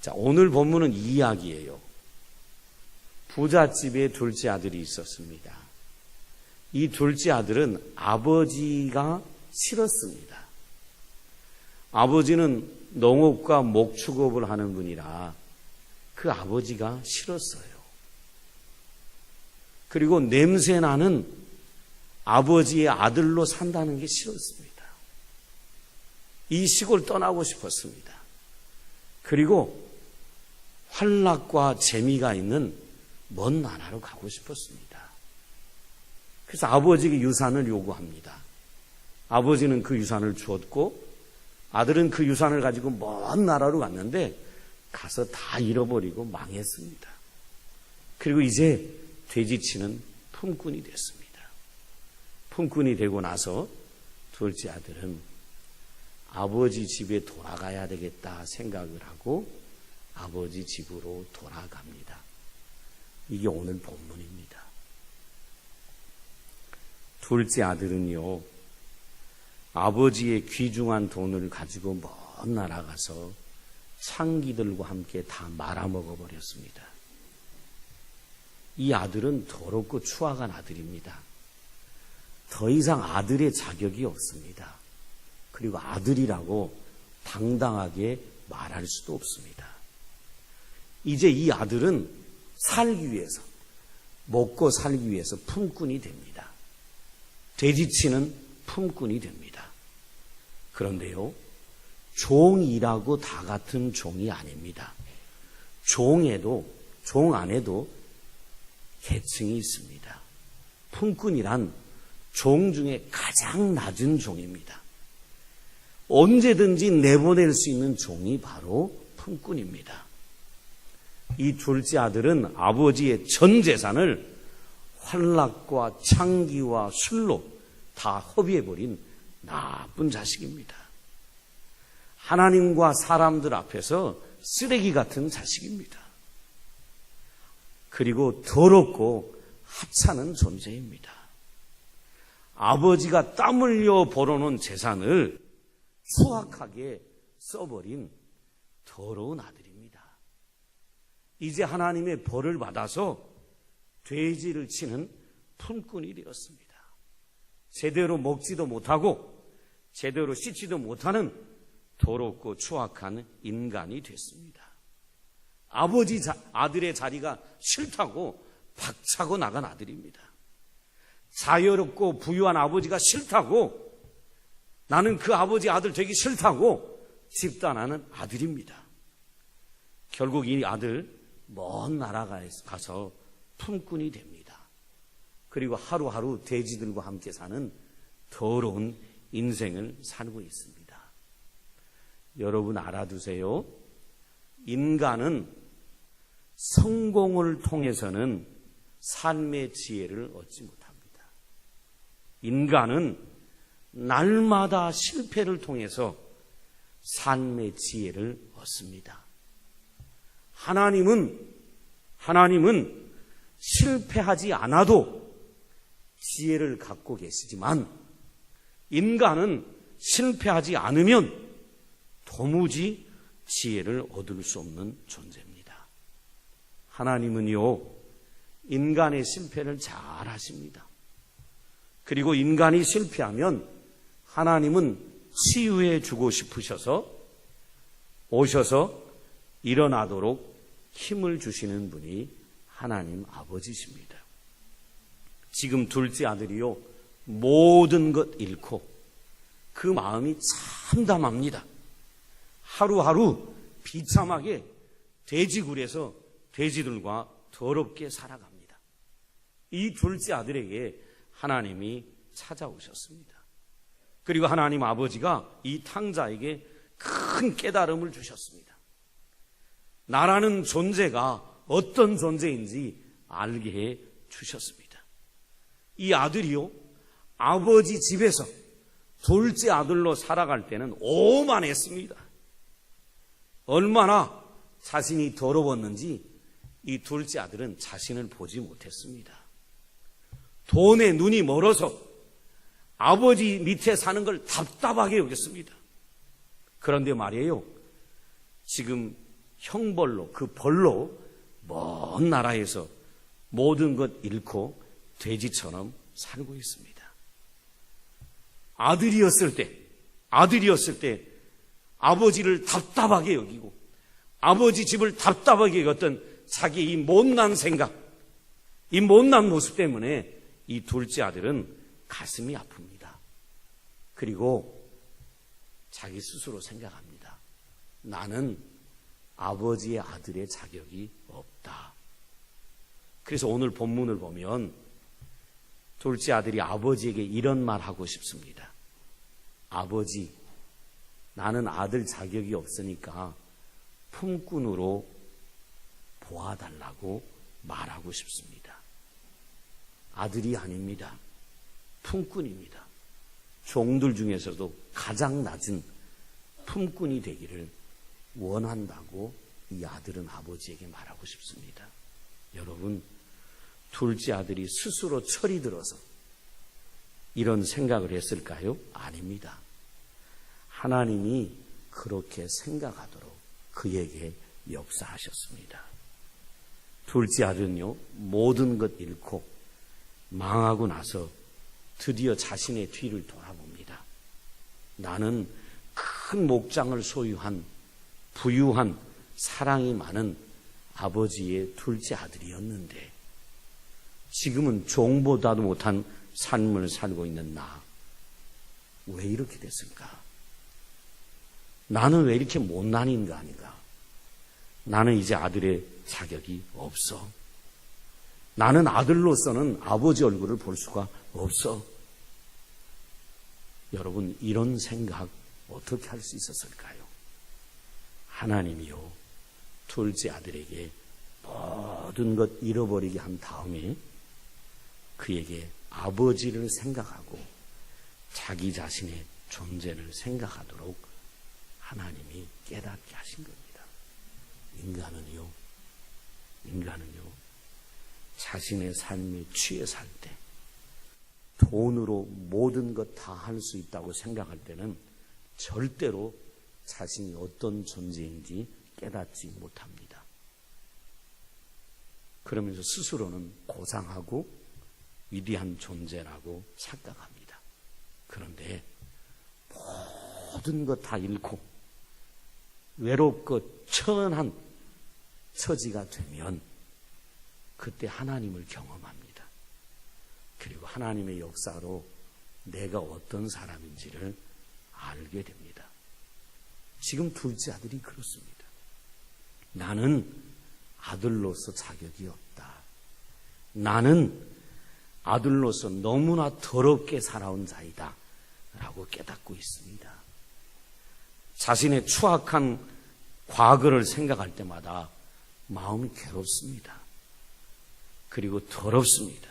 자, 오늘 본문은 이 이야기예요. 부잣집에 둘째 아들이 있었습니다. 이 둘째 아들은 아버지가 싫었습니다. 아버지는 농업과 목축업을 하는 분이라 그 아버지가 싫었어요. 그리고 냄새나는 아버지의 아들로 산다는 게 싫었습니다. 이 시골 떠나고 싶었습니다. 그리고 환락과 재미가 있는 먼 나라로 가고 싶었습니다. 그래서 아버지에게 유산을 요구합니다. 아버지는 그 유산을 주었고 아들은 그 유산을 가지고 먼 나라로 갔는데 가서 다 잃어버리고 망했습니다. 그리고 이제 돼지치는 품꾼이 됐습니다. 품꾼이 되고 나서 둘째 아들은 아버지 집에 돌아가야 되겠다 생각을 하고 아버지 집으로 돌아갑니다. 이게 오늘 본문입니다. 둘째 아들은요, 아버지의 귀중한 돈을 가지고 먼 나라 가서 창기들과 함께 다 말아먹어 버렸습니다. 이 아들은 더럽고 추악한 아들입니다. 더 이상 아들의 자격이 없습니다. 그리고 아들이라고 당당하게 말할 수도 없습니다. 이제 이 아들은 살기 위해서, 먹고 살기 위해서 품꾼이 됩니다. 돼지치는 품꾼이 됩니다. 그런데요, 종이라고 다 같은 종이 아닙니다. 종 안에도 계층이 있습니다. 품꾼이란 종 중에 가장 낮은 종입니다. 언제든지 내보낼 수 있는 종이 바로 품꾼입니다. 이 둘째 아들은 아버지의 전 재산을 환락과 창기와 술로 다 허비해버린 나쁜 자식입니다. 하나님과 사람들 앞에서 쓰레기 같은 자식입니다. 그리고 더럽고 하찮은 존재입니다. 아버지가 땀 흘려 벌어놓은 재산을 추악하게 써버린 더러운 아들입니다. 이제 하나님의 벌을 받아서 돼지를 치는 품꾼이 되었습니다. 제대로 먹지도 못하고 제대로 씻지도 못하는 더럽고 추악한 인간이 됐습니다. 아들의 자리가 싫다고 박차고 나간 아들입니다. 자유롭고 부유한 아버지가 싫다고, 나는 그 아버지 아들 되기 싫다고 집단하는 아들입니다. 결국 이 아들 먼 나라 가서 품꾼이 됩니다. 그리고 하루하루 돼지들과 함께 사는 더러운 인생을 살고 있습니다. 여러분 알아두세요. 인간은 성공을 통해서는 삶의 지혜를 얻지 못합니다. 인간은 날마다 실패를 통해서 삶의 지혜를 얻습니다. 하나님은 실패하지 않아도 지혜를 갖고 계시지만 인간은 실패하지 않으면 도무지 지혜를 얻을 수 없는 존재입니다. 하나님은요, 인간의 실패를 잘 아십니다. 그리고 인간이 실패하면 하나님은 치유해 주고 싶으셔서 오셔서 일어나도록 힘을 주시는 분이 하나님 아버지십니다. 지금 둘째 아들이요, 모든 것 잃고 그 마음이 참담합니다. 하루하루 비참하게 돼지굴에서 돼지들과 더럽게 살아갑니다. 이 둘째 아들에게 하나님이 찾아오셨습니다. 그리고 하나님 아버지가 이 탕자에게 큰 깨달음을 주셨습니다. 나라는 존재가 어떤 존재인지 알게 해 주셨습니다. 이 아들이요, 아버지 집에서 둘째 아들로 살아갈 때는 오만했습니다. 얼마나 자신이 더러웠는지 이 둘째 아들은 자신을 보지 못했습니다. 돈에 눈이 멀어서 아버지 밑에 사는 걸 답답하게 여겼습니다. 그런데 말이에요, 지금 형벌로, 그 벌로 먼 나라에서 모든 것 잃고 돼지처럼 살고 있습니다. 아들이었을 때 아버지를 답답하게 여기고 아버지 집을 답답하게 여겼던 자기 이 못난 생각, 이 못난 모습 때문에 이 둘째 아들은 가슴이 아픕니다. 그리고 자기 스스로 생각합니다. 나는 아버지의 아들의 자격이 없다. 그래서 오늘 본문을 보면 둘째 아들이 아버지에게 이런 말 하고 싶습니다. 아버지, 나는 아들 자격이 없으니까 품꾼으로 보아달라고 말하고 싶습니다. 아들이 아닙니다. 품꾼입니다. 종들 중에서도 가장 낮은 품꾼이 되기를 원한다고 이 아들은 아버지에게 말하고 싶습니다. 여러분, 둘째 아들이 스스로 철이 들어서 이런 생각을 했을까요? 아닙니다. 하나님이 그렇게 생각하도록 그에게 역사하셨습니다. 둘째 아들은요, 모든 것 잃고 망하고 나서 드디어 자신의 뒤를 돌아봅니다. 나는 큰 목장을 소유한 부유한 사랑이 많은 아버지의 둘째 아들이었는데 지금은 종보다도 못한 삶을 살고 있는 나. 왜 이렇게 됐을까? 나는 왜 이렇게 못난 인간인가? 나는 이제 아들의 자격이 없어. 나는 아들로서는 아버지 얼굴을 볼 수가 없어. 여러분, 이런 생각 어떻게 할 수 있었을까요? 하나님이요, 둘째 아들에게 모든 것 잃어버리게 한 다음에 그에게 아버지를 생각하고 자기 자신의 존재를 생각하도록 하나님이 깨닫게 하신 겁니다. 인간은요, 자신의 삶에 취해 살 때, 돈으로 모든 것 다 할 수 있다고 생각할 때는 절대로 자신이 어떤 존재인지 깨닫지 못합니다. 그러면서 스스로는 고상하고 위대한 존재라고 착각합니다. 그런데 모든 것 다 잃고 외롭고 천한 처지가 되면 그때 하나님을 경험합니다. 그리고 하나님의 역사로 내가 어떤 사람인지를 알게 됩니다. 지금 둘째 아들이 그렇습니다. 나는 아들로서 자격이 없다. 나는 아들로서 너무나 더럽게 살아온 자이다 라고 깨닫고 있습니다. 자신의 추악한 과거를 생각할 때마다 마음이 괴롭습니다. 그리고 더럽습니다.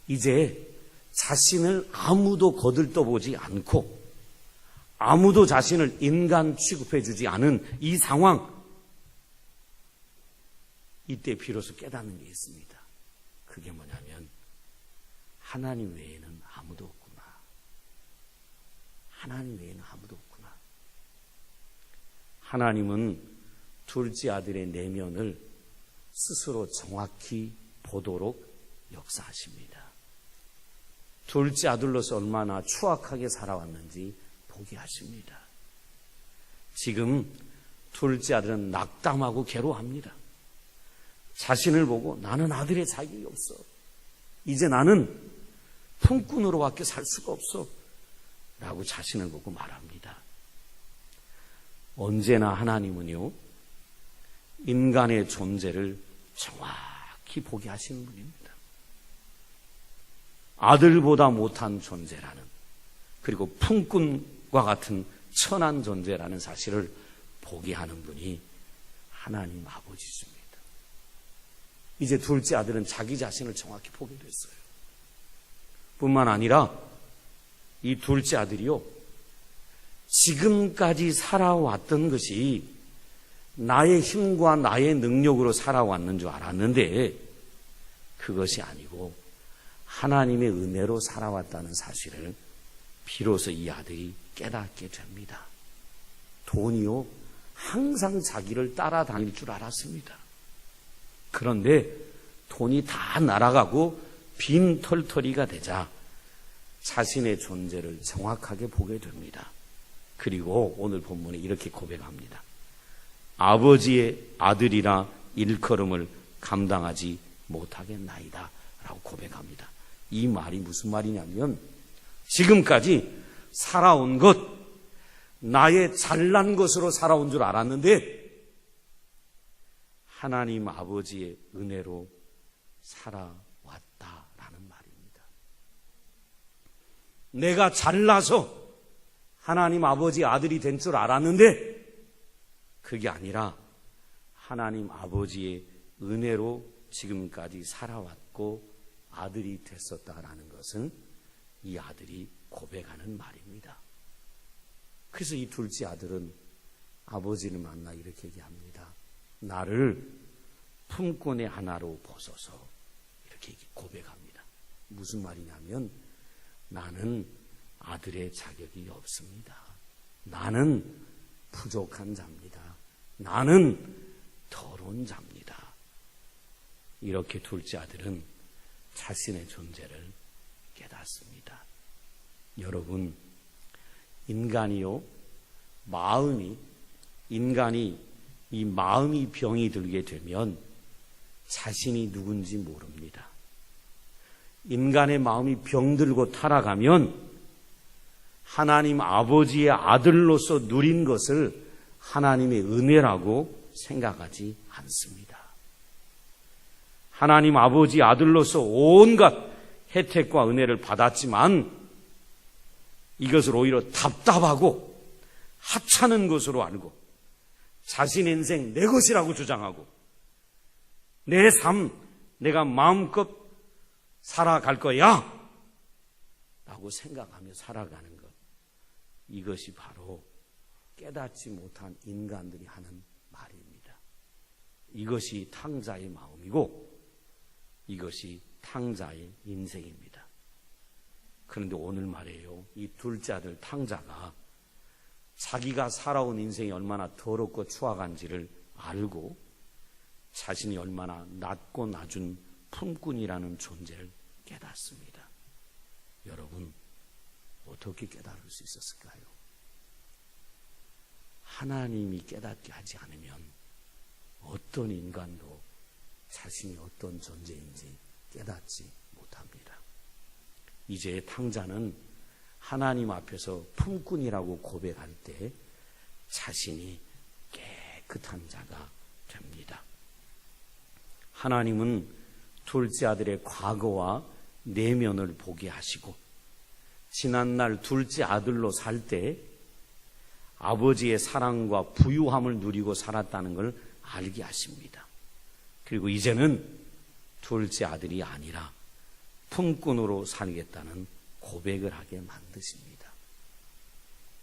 이제 자신을 아무도 거들떠보지 않고 아무도 자신을 인간 취급해주지 않은 이 상황, 이때 비로소 깨닫는 게 있습니다. 그게 뭐냐면 하나님 외에는 아무도 없구나. 하나님 외에는 아무도 없구나. 하나님은 둘째 아들의 내면을 스스로 정확히 보도록 역사하십니다. 둘째 아들로서 얼마나 추악하게 살아왔는지 보게 하십니다. 지금 둘째 아들은 낙담하고 괴로워합니다. 자신을 보고 나는 아들의 자격이 없어. 이제 나는 품꾼으로밖에 살 수가 없어. 라고 자신을 보고 말합니다. 언제나 하나님은요, 인간의 존재를 정확히 보게 하시는 분입니다. 아들보다 못한 존재라는, 그리고 품꾼과 같은 천한 존재라는 사실을 보게 하는 분이 하나님 아버지십니다. 이제 둘째 아들은 자기 자신을 정확히 보게 됐어요. 뿐만 아니라 이 둘째 아들이요, 지금까지 살아왔던 것이 나의 힘과 나의 능력으로 살아왔는 줄 알았는데 그것이 아니고 하나님의 은혜로 살아왔다는 사실을 비로소 이 아들이 깨닫게 됩니다. 돈이요, 항상 자기를 따라다닐 줄 알았습니다. 그런데 돈이 다 날아가고 빈 털터리가 되자 자신의 존재를 정확하게 보게 됩니다. 그리고 오늘 본문에 이렇게 고백합니다. 아버지의 아들이라 일컬음을 감당하지 못하겠나이다 라고 고백합니다. 이 말이 무슨 말이냐면 지금까지 살아온 것, 나의 잘난 것으로 살아온 줄 알았는데 하나님 아버지의 은혜로 살아왔다라는 말입니다. 내가 잘나서 하나님 아버지 아들이 된 줄 알았는데 그게 아니라 하나님 아버지의 은혜로 지금까지 살아왔고 아들이 됐었다라는 것은 이 아들이 고백하는 말입니다. 그래서 이 둘째 아들은 아버지를 만나 이렇게 얘기합니다. 나를 품꾼의 하나로 보소서. 이렇게 고백합니다. 무슨 말이냐면 나는 아들의 자격이 없습니다. 나는 부족한 자입니다. 나는 더러운 자입니다. 이렇게 둘째 아들은 자신의 존재를 깨닫습니다. 여러분, 인간이 이 마음이 병이 들게 되면 자신이 누군지 모릅니다. 인간의 마음이 병들고 타락하면 하나님 아버지의 아들로서 누린 것을 하나님의 은혜라고 생각하지 않습니다. 하나님 아버지 아들로서 온갖 혜택과 은혜를 받았지만 이것을 오히려 답답하고 하찮은 것으로 알고 자신의 인생 내 것이라고 주장하고 내 삶 내가 마음껏 살아갈 거야 라고 생각하며 살아가는 것, 이것이 바로 깨닫지 못한 인간들이 하는 말입니다. 이것이 탕자의 마음이고 이것이 탕자의 인생입니다. 그런데 오늘 말이에요, 이 둘째 아들 탕자가 자기가 살아온 인생이 얼마나 더럽고 추악한지를 알고 자신이 얼마나 낮고 낮은 품꾼이라는 존재를 깨닫습니다. 여러분, 어떻게 깨달을 수 있었을까요? 하나님이 깨닫게 하지 않으면 어떤 인간도 자신이 어떤 존재인지 깨닫지 못합니다. 이제 탕자는 하나님 앞에서 품꾼이라고 고백할 때 자신이 깨끗한 자가 됩니다. 하나님은 둘째 아들의 과거와 내면을 보게 하시고 지난날 둘째 아들로 살 때 아버지의 사랑과 부유함을 누리고 살았다는 걸 알게 하십니다. 그리고 이제는 둘째 아들이 아니라 품꾼으로 살겠다는 고백을 하게 만드십니다.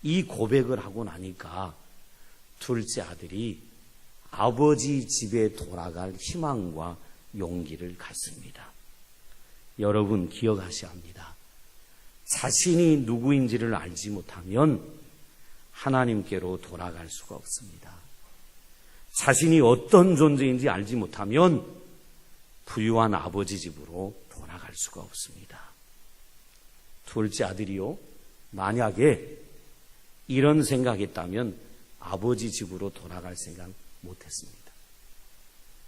이 고백을 하고 나니까 둘째 아들이 아버지 집에 돌아갈 희망과 용기를 갖습니다. 여러분 기억하셔야 합니다. 자신이 누구인지를 알지 못하면 하나님께로 돌아갈 수가 없습니다. 자신이 어떤 존재인지 알지 못하면 부유한 아버지 집으로 돌아갈 수가 없습니다. 둘째 아들이요, 만약에 이런 생각했다면 아버지 집으로 돌아갈 생각 못했습니다.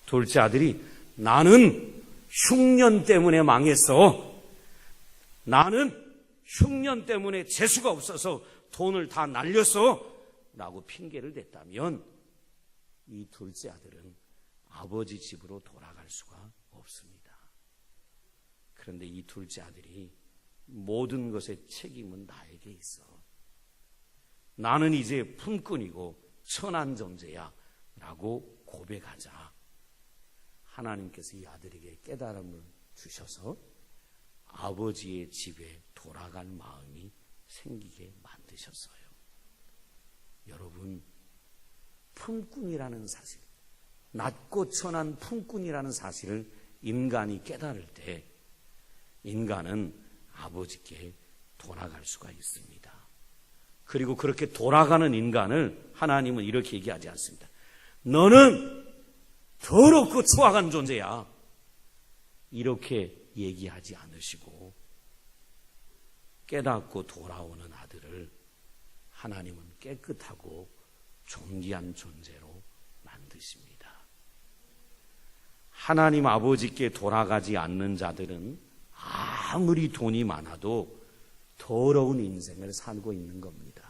둘째 아들이 나는 흉년 때문에 망했어. 나는 흉년 때문에 재수가 없어서 돈을 다 날렸어. 라고 핑계를 댔다면 이 둘째 아들은 아버지 집으로 돌아갈 수가 없습니다. 그런데 이 둘째 아들이 모든 것의 책임은 나에게 있어. 나는 이제 품꾼이고 천한 존재야. 라고 고백하자 하나님께서 이 아들에게 깨달음을 주셔서 아버지의 집에 돌아갈 마음이 생기게 만드셨어요. 여러분, 품꾼이라는 사실, 낮고 천한 품꾼이라는 사실을 인간이 깨달을 때 인간은 아버지께 돌아갈 수가 있습니다. 그리고 그렇게 돌아가는 인간을 하나님은 이렇게 얘기하지 않습니다. 너는 더럽고 추악한 존재야. 이렇게 얘기하지 않으시고 깨닫고 돌아오는 아들을 하나님은 깨끗하고 존귀한 존재로 만드십니다. 하나님 아버지께 돌아가지 않는 자들은 아무리 돈이 많아도 더러운 인생을 살고 있는 겁니다.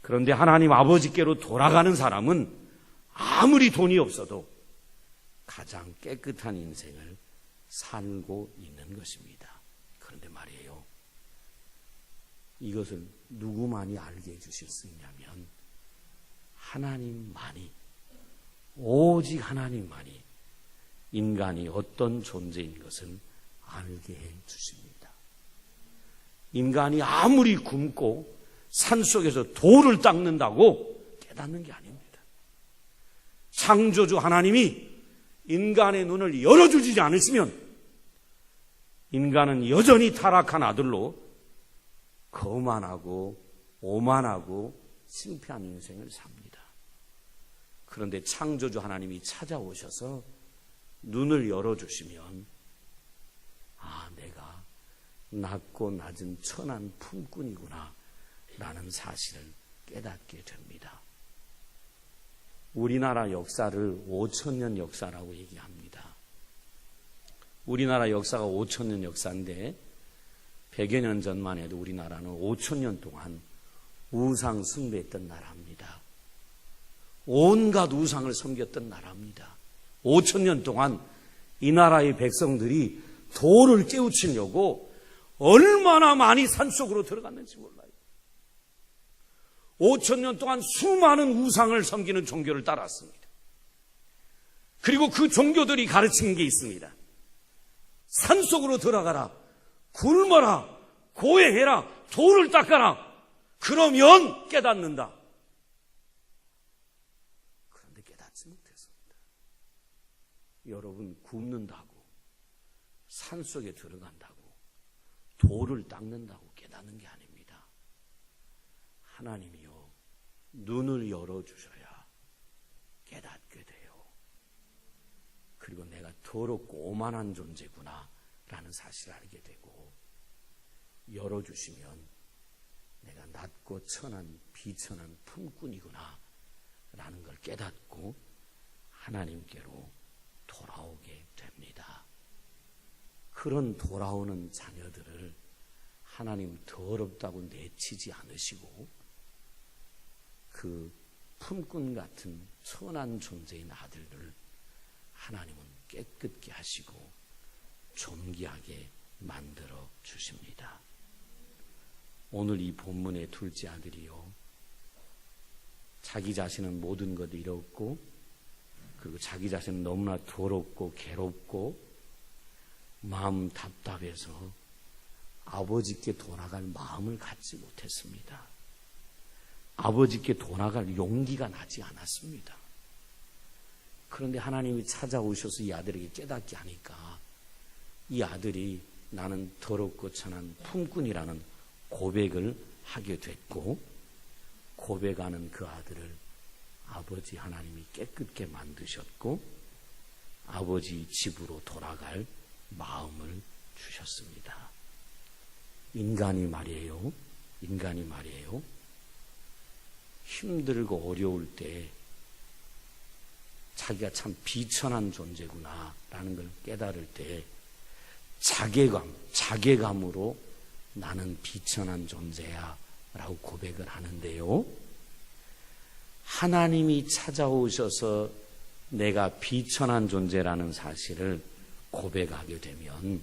그런데 하나님 아버지께로 돌아가는 사람은 아무리 돈이 없어도 가장 깨끗한 인생을 살고 있는 것입니다. 그런데 말이에요, 이것을 누구만이 알게 해주실 수 있냐면 하나님만이, 오직 하나님만이 인간이 어떤 존재인 것을 알게 해주십니다. 인간이 아무리 굶고 산속에서 돌을 닦는다고 깨닫는 게 아닙니다. 창조주 하나님이 인간의 눈을 열어주지 않으시면 인간은 여전히 타락한 아들로 거만하고 오만하고 실패한 인생을 삽니다. 그런데 창조주 하나님이 찾아오셔서 눈을 열어주시면 내가 낮고 낮은 천한 품꾼이구나 라는 사실을 깨닫게 됩니다. 우리나라 역사를 5,000년 역사라고 얘기합니다. 우리나라 역사가 5,000년 역사인데 100여 년 전만 해도 우리나라는 5,000년 동안 우상 숭배했던 나라입니다. 온갖 우상을 섬겼던 나라입니다. 5,000년 동안 이 나라의 백성들이 돌을 깨우치려고 얼마나 많이 산속으로 들어갔는지 몰라요. 5,000년 동안 수많은 우상을 섬기는 종교를 따랐습니다. 그리고 그 종교들이 가르치는 게 있습니다. 산속으로 들어가라, 굶어라, 고해해라, 돌을 닦아라, 그러면 깨닫는다. 그런데 깨닫지 못했습니다. 여러분, 굶는다고, 산속에 들어간다고, 돌을 닦는다고 깨닫는 게 아닙니다. 하나님이요, 눈을 열어주셔야 깨닫게 돼요. 그리고 내가 더럽고 오만한 존재구나 라는 사실을 알게 되고, 열어주시면 내가 낮고 천한 비천한 품꾼이구나 라는 걸 깨닫고 하나님께로 돌아오게 됩니다. 그런 돌아오는 자녀들을 하나님 더럽다고 내치지 않으시고 그 품꾼 같은 선한 존재인 아들을 하나님은 깨끗게 하시고 존귀하게 만들어 주십니다. 오늘 이 본문의 둘째 아들이요, 자기 자신은 모든 것 잃었고 그리고 자기 자신은 너무나 더럽고 괴롭고 마음 답답해서 아버지께 돌아갈 마음을 갖지 못했습니다. 아버지께 돌아갈 용기가 나지 않았습니다. 그런데 하나님이 찾아오셔서 이 아들에게 깨닫게 하니까 이 아들이 나는 더럽고 천한 품꾼이라는 고백을 하게 됐고, 고백하는 그 아들을 아버지 하나님이 깨끗게 만드셨고 아버지 집으로 돌아갈 마음을 주셨습니다. 인간이 말이에요, 힘들고 어려울 때 자기가 참 비천한 존재구나 라는 걸 깨달을 때 자괴감으로 나는 비천한 존재야 라고 고백을 하는데요, 하나님이 찾아오셔서 내가 비천한 존재라는 사실을 고백하게 되면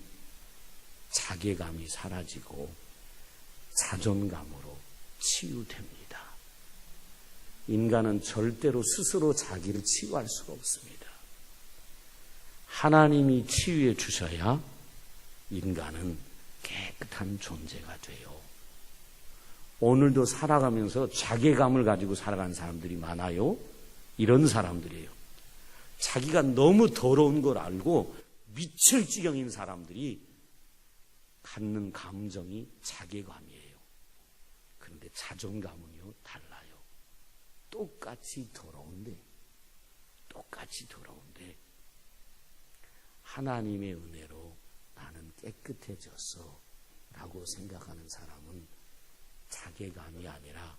자괴감이 사라지고 자존감으로 치유됩니다. 인간은 절대로 스스로 자기를 치유할 수가 없습니다. 하나님이 치유해 주셔야 인간은 깨끗한 존재가 돼요. 오늘도 살아가면서 자괴감을 가지고 살아가는 사람들이 많아요. 이런 사람들이에요. 자기가 너무 더러운 걸 알고 미칠 지경인 사람들이 갖는 감정이 자괴감이에요. 그런 그런데 자존감은요, 달라요. 똑같이 더러운데 하나님의 은혜로 나는 깨끗해졌어 라고 생각하는 사람은 자괴감이 아니라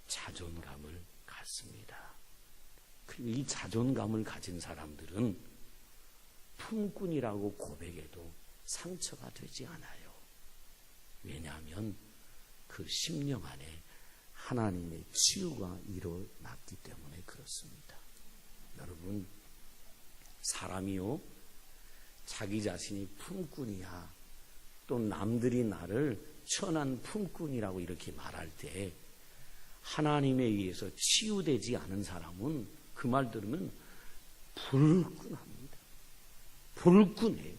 자존감을 갖습니다. 그리고 이 자존감을 가진 사람들은 품꾼이라고 고백해도 상처가 되지 않아요. 왜냐하면 그 심령 안에 하나님의 치유가 일어났기 때문에 그렇습니다. 여러분, 사람이요, 자기 자신이 품꾼이야, 또 남들이 나를 천한 품꾼이라고 이렇게 말할 때 하나님에 의해서 치유되지 않은 사람은 그 말 들으면 불끈합니다. 불끈해요.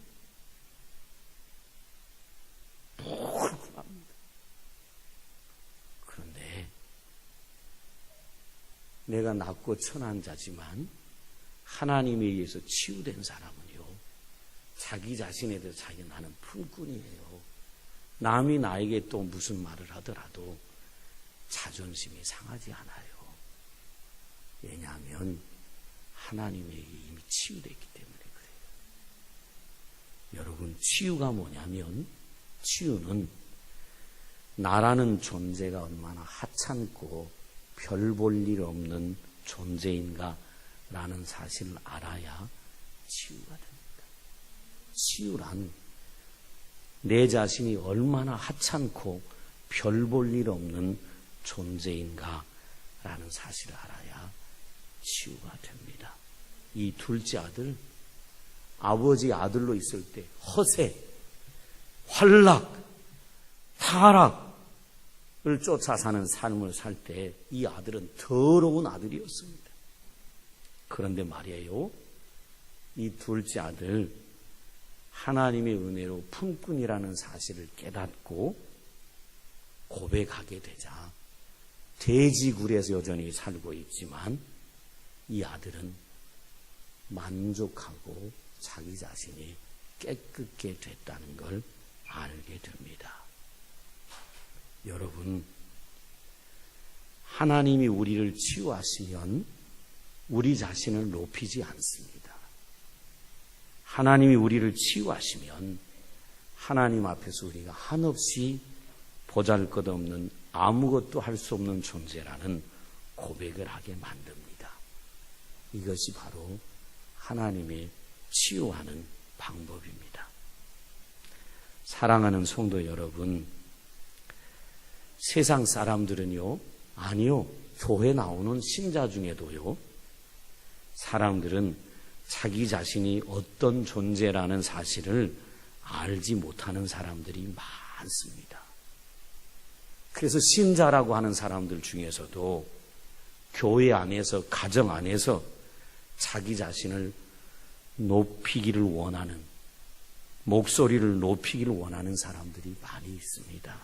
불끈합니다. 그런데 내가 낮고 천한 자지만 하나님에 의해서 치유된 사람은요, 자기 자신에 대해서 자기 나는 품꾼이에요. 남이 나에게 또 무슨 말을 하더라도 자존심이 상하지 않아요. 왜냐하면 하나님에게 이미 치유됐기 때문에 그래요. 여러분, 치유가 뭐냐면, 치유는 나라는 존재가 얼마나 하찮고 별 볼 일 없는 존재인가 라는 사실을 알아야 치유가 됩니다. 치유란 내 자신이 얼마나 하찮고 별 볼 일 없는 존재인가 라는 사실을 알아야 치유가 됩니다. 이 둘째 아들, 아버지 아들로 있을 때 허세, 활락, 타락을 쫓아 사는 삶을 살 때 이 아들은 더러운 아들이었습니다. 그런데 말이에요, 이 둘째 아들, 하나님의 은혜로 품꾼이라는 사실을 깨닫고 고백하게 되자 돼지굴에서 여전히 살고 있지만 이 아들은 만족하고 자기 자신이 깨끗게 됐다는 걸 알게 됩니다. 여러분, 하나님이 우리를 치유하시면 우리 자신을 높이지 않습니다. 하나님이 우리를 치유하시면 하나님 앞에서 우리가 한없이 보잘것없는 아무것도 할 수 없는 존재라는 고백을 하게 만듭니다. 이것이 바로 하나님의 치유하는 방법입니다. 사랑하는 성도 여러분, 세상 사람들은요, 아니요, 교회 나오는 신자 중에도요, 사람들은 자기 자신이 어떤 존재라는 사실을 알지 못하는 사람들이 많습니다. 그래서 신자라고 하는 사람들 중에서도 교회 안에서, 가정 안에서 자기 자신을 높이기를 원하는, 목소리를 높이기를 원하는 사람들이 많이 있습니다.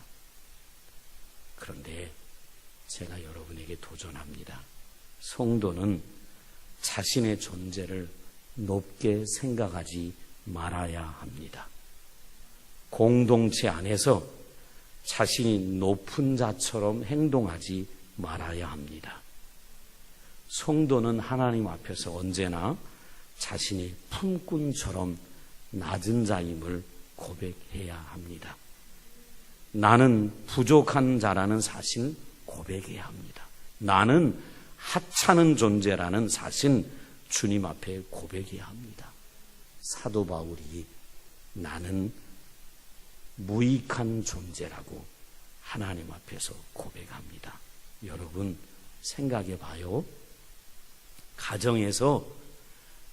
그런데 제가 여러분에게 도전합니다. 성도는 자신의 존재를 높게 생각하지 말아야 합니다. 공동체 안에서 자신이 높은 자처럼 행동하지 말아야 합니다. 성도는 하나님 앞에서 언제나 자신이 품꾼처럼 낮은 자임을 고백해야 합니다. 나는 부족한 자라는 사실 고백해야 합니다. 나는 하찮은 존재라는 사실 주님 앞에 고백해야 합니다. 사도 바울이 나는 무익한 존재라고 하나님 앞에서 고백합니다. 여러분 생각해 봐요. 가정에서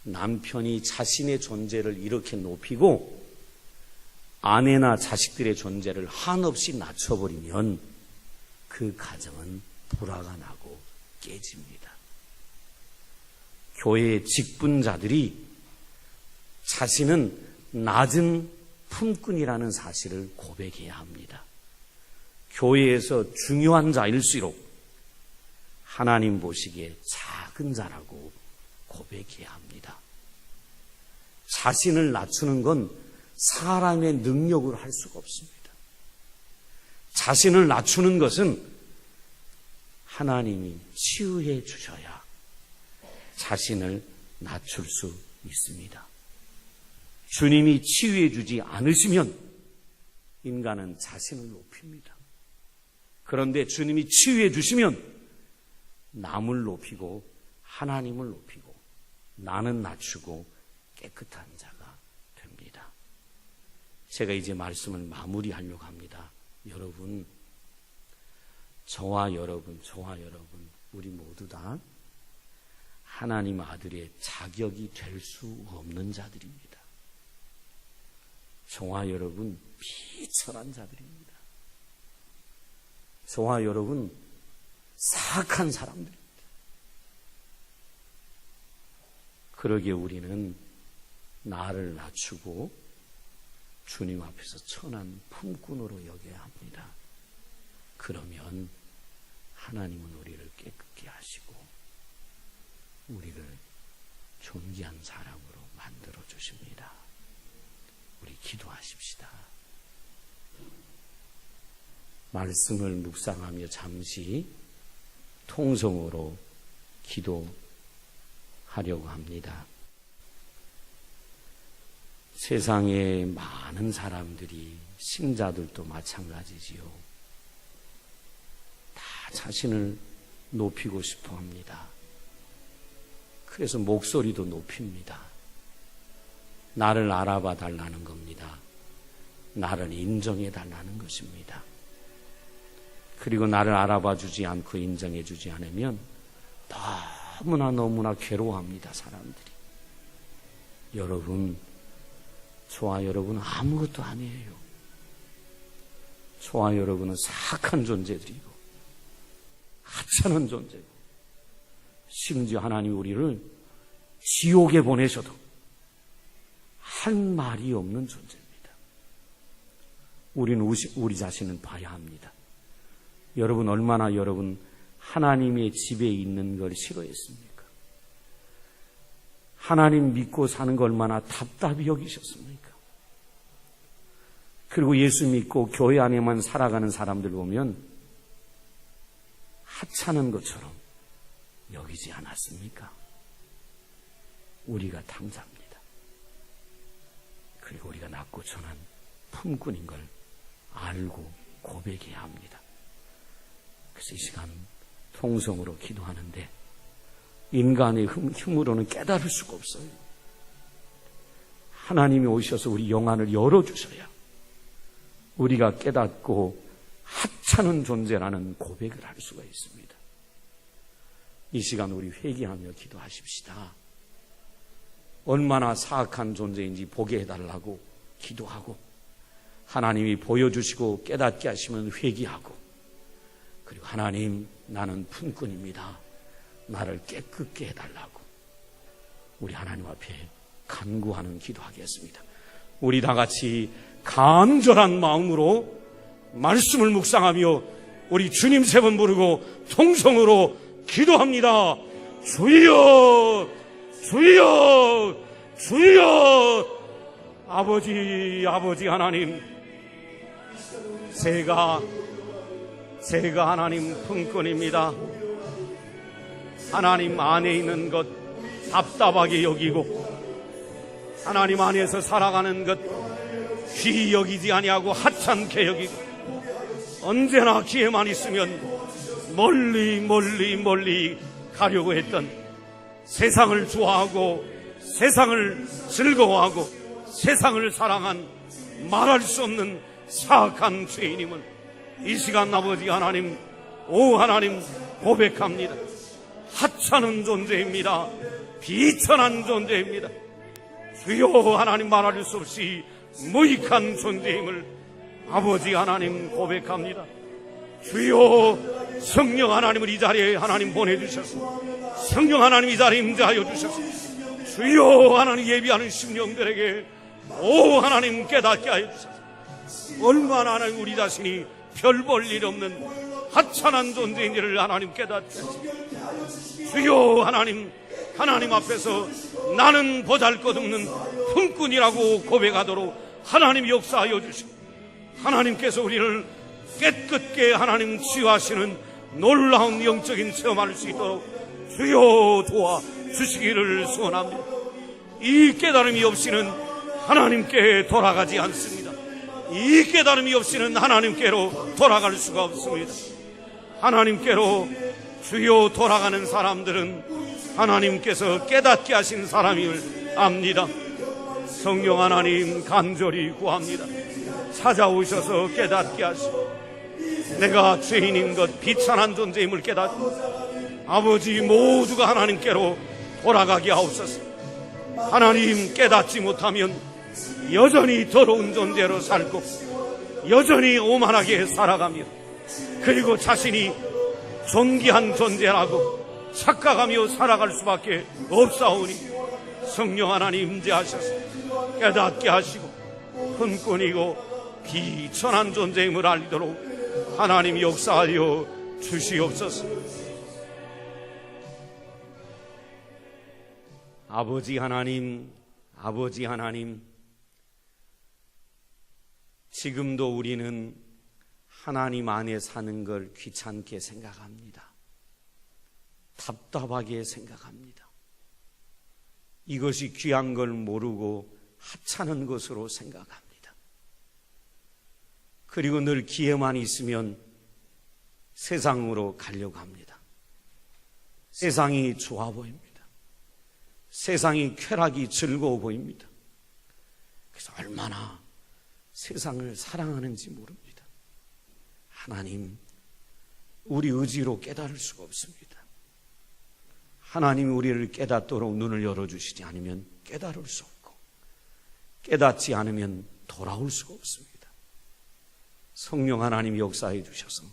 남편이 자신의 존재를 이렇게 높이고 아내나 자식들의 존재를 한없이 낮춰버리면 그 가정은 불화가 나고 깨집니다. 교회의 직분자들이 자신은 낮은 품꾼이라는 사실을 고백해야 합니다. 교회에서 중요한 자일수록 하나님 보시기에 작은 자라고 고백해야 합니다. 자신을 낮추는 건 사람의 능력으로 할 수가 없습니다. 자신을 낮추는 것은 하나님이 치유해 주셔야 자신을 낮출 수 있습니다. 주님이 치유해 주지 않으시면 인간은 자신을 높입니다. 그런데 주님이 치유해 주시면 남을 높이고 하나님을 높이고 나는 낮추고 깨끗한 자가 됩니다. 제가 이제 말씀을 마무리하려고 합니다. 여러분, 저와 여러분, 우리 모두 다 하나님 아들의 자격이 될 수 없는 자들입니다. 저와 여러분, 비천한 자들입니다. 저와 여러분, 사악한 사람들입니다. 그러기에 우리는 나를 낮추고 주님 앞에서 천한 품꾼으로 여겨야 합니다. 그러면 하나님은 우리를 깨끗게 하시고 우리를 존귀한 사람으로 만들어 주십니다. 우리 기도하십시다. 말씀을 묵상하며 잠시 통성으로 기도하려고 합니다. 세상에 많은 사람들이, 신자들도 마찬가지지요. 다 자신을 높이고 싶어 합니다. 그래서 목소리도 높입니다. 나를 알아봐 달라는 겁니다. 나를 인정해 달라는 것입니다. 그리고 나를 알아봐 주지 않고 인정해 주지 않으면 너무나 괴로워합니다, 사람들이. 여러분, 저와 여러분은 아무것도 아니에요. 저와 여러분은 사악한 존재들이고 하찮은 존재고, 심지어 하나님이 우리를 지옥에 보내셔도 할 말이 없는 존재입니다. 우리는 우리 자신을 봐야 합니다. 여러분, 얼마나 여러분 하나님의 집에 있는 걸 싫어했습니까? 하나님 믿고 사는 걸 얼마나 답답히 여기셨습니까? 그리고 예수 믿고 교회 안에만 살아가는 사람들 보면 하찮은 것처럼 여기지 않았습니까? 우리가 탕자입니다. 그리고 우리가 낮고 천한 품꾼인 걸 알고 고백해야 합니다. 그래서 이 시간 통성으로 기도하는데 인간의 힘으로는 깨달을 수가 없어요. 하나님이 오셔서 우리 영안을 열어주셔야 우리가 깨닫고 하찮은 존재라는 고백을 할 수가 있습니다. 이 시간 우리 회개하며 기도하십시다. 얼마나 사악한 존재인지 보게 해달라고 기도하고, 하나님이 보여주시고 깨닫게 하시면 회개하고, 그리고 하나님, 나는 품꾼입니다. 나를 깨끗게 해달라고 우리 하나님 앞에 간구하는 기도하겠습니다. 우리 다 같이 간절한 마음으로 말씀을 묵상하며 우리 주님 세 번 부르고 통성으로 기도합니다. 주여, 주여, 주여. 아버지 하나님, 제가 하나님 품꾼입니다. 하나님 안에 있는 것 답답하게 여기고, 하나님 안에서 살아가는 것 귀히 여기지 아니하고 하찮게 여기고, 언제나 기회만 있으면 멀리 가려고 했던, 세상을 좋아하고 세상을 즐거워하고 세상을 사랑한 말할 수 없는 사악한 죄인임을 이 시간 아버지 하나님, 오 하나님 고백합니다. 하찮은 존재입니다. 비천한 존재입니다. 주여 하나님, 말할 수 없이 무익한 존재임을 아버지 하나님 고백합니다. 주여, 성령 하나님을 이 자리에 하나님 보내주셔서, 성령 하나님 이 자리에 임재하여 주셔서, 주여 하나님 예비하는 심령들에게 오 하나님 깨닫게 하여 주셔서, 얼마나 하나님 우리 자신이 별 볼 일 없는 하찮은 존재인지를 하나님 깨닫게 하시고, 주여 하나님, 하나님 앞에서 나는 보잘것없는 품꾼이라고 고백하도록 하나님 역사하여 주시고, 하나님께서 우리를 깨끗게 하나님 치유하시는 놀라운 영적인 체험할 수 있도록 주여 도와 주시기를 소원합니다. 이 깨달음이 없이는 하나님께 돌아가지 않습니다. 이 깨달음이 없이는 하나님께로 돌아갈 수가 없습니다. 하나님께로 주여 돌아가는 사람들은 하나님께서 깨닫게 하신 사람임을 압니다. 성령 하나님 간절히 구합니다. 찾아오셔서 깨닫게 하시고 내가 죄인인 것, 비천한 존재임을 깨닫고 아버지 모두가 하나님께로 돌아가게 하옵소서. 하나님 깨닫지 못하면 여전히 더러운 존재로 살고 여전히 오만하게 살아가며 그리고 자신이 존귀한 존재라고 착각하며 살아갈 수밖에 없사오니 성령 하나님 임재하셔서 깨닫게 하시고 혼꾼이고 비천한 존재임을 알도록 하나님 역사하여 주시옵소서. 아버지 하나님, 아버지 하나님, 지금도 우리는 하나님 안에 사는 걸 귀찮게 생각합니다. 답답하게 생각합니다. 이것이 귀한 걸 모르고 하찮은 것으로 생각합니다. 그리고 늘 기회만 있으면 세상으로 가려고 합니다. 세상이 좋아 보입니다. 세상이 쾌락이 즐거워 보입니다. 그래서 얼마나 세상을 사랑하는지 모릅니다. 하나님, 우리 의지로 깨달을 수가 없습니다. 하나님이 우리를 깨닫도록 눈을 열어주시지 않으면 깨달을 수 없고 깨닫지 않으면 돌아올 수가 없습니다. 성령 하나님 역사해 주셔서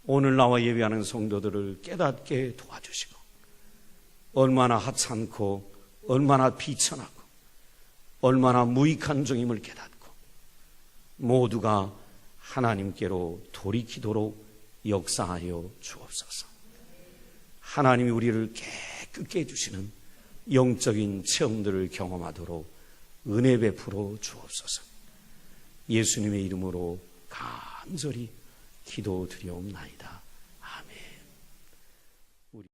오늘 나와 예배하는 성도들을 깨닫게 도와주시고 얼마나 하찮고 얼마나 비천하고 얼마나 무익한 종임을 깨닫고 모두가 하나님께로 돌이키도록 역사하여 주옵소서. 하나님이 우리를 깨끗게 해주시는 영적인 체험들을 경험하도록 은혜 베풀어 주옵소서. 예수님의 이름으로 간절히 기도드리옵나이다.